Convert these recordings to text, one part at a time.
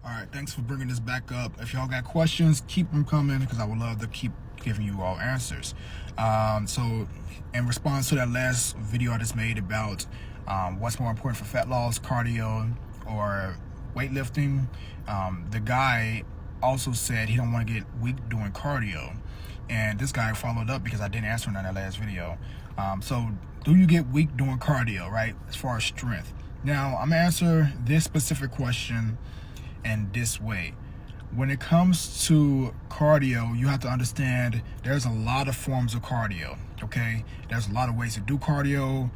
All right, thanks for bringing this back up. If y'all got questions, keep them coming because I would love to keep giving you all answers. So, in response to that last video I just made about what's more important for fat loss, cardio or weightlifting, the guy also said he don't want to get weak doing cardio. And this guy followed up because I didn't answer him in that last video. So, do you get weak doing cardio, right, as far as strength? Now, I'm going to answer this specific question in this way. When it comes to cardio, you have to understand there's a lot of forms of cardio, okay? There's a lot of ways to do cardio,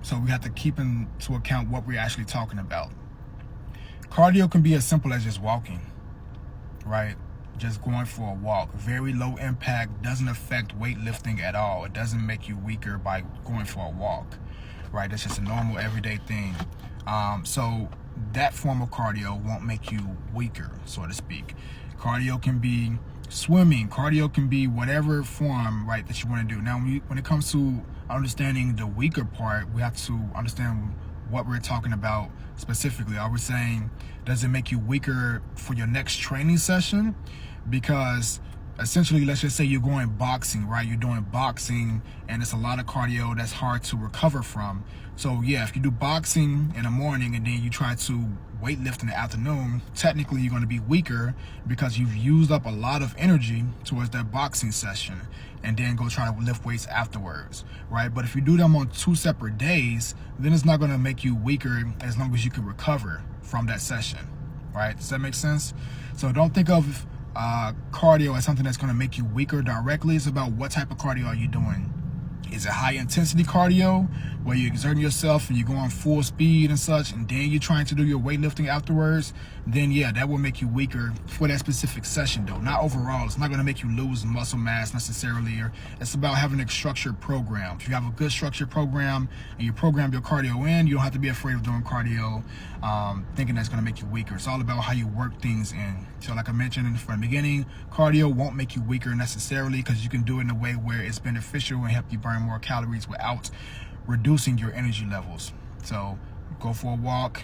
so we have to keep into account what we're actually talking about. Cardio can be as simple as just walking, right? Just going for a walk. Very low impact, doesn't affect weightlifting at all. It doesn't make you weaker by going for a walk, right? That's just a normal everyday thing. So that form of cardio won't make you weaker, so to speak. Cardio can be swimming. Cardio can be whatever form, right, that you want to do. Now, when it comes to understanding the weaker part, we have to understand what we're talking about specifically. Are we saying, does it make you weaker for your next training session? Because essentially, let's just say you're going boxing, right? You're doing boxing and it's a lot of cardio that's hard to recover from. So yeah, if you do boxing in the morning and then you try to weightlift in the afternoon, technically you're going to be weaker because you've used up a lot of energy towards that boxing session and then go try to lift weights afterwards, right? But if you do them on 2 separate days, then it's not going to make you weaker as long as you can recover from that session, right? Does that make sense? So don't think of cardio as something that's going to make you weaker directly. It's about what type of cardio are you doing. Is it high intensity cardio where you're exerting yourself and you're going full speed and such, and then you're trying to do your weightlifting afterwards? Then yeah, that will make you weaker for that specific session though, not overall. It's not going to make you lose muscle mass necessarily. Or it's about having a structured program. If you have a good structured program and you program your cardio in, you don't have to be afraid of doing cardio thinking that's going to make you weaker. It's all about how you work things in. So like I mentioned from the beginning, cardio won't make you weaker necessarily because you can do it in a way where it's beneficial and help you burn more calories without reducing your energy levels. So go for a walk,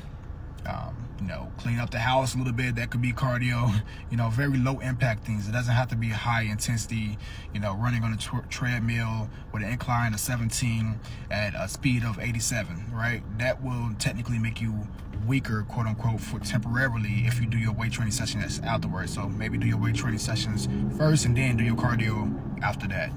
clean up the house a little bit. That could be cardio, very low impact things. It doesn't have to be high intensity, running on a treadmill with an incline of 17 at a speed of 87, right? That will technically make you weaker, quote unquote, for temporarily if you do your weight training session that's afterwards. So maybe do your weight training sessions first and then do your cardio after that.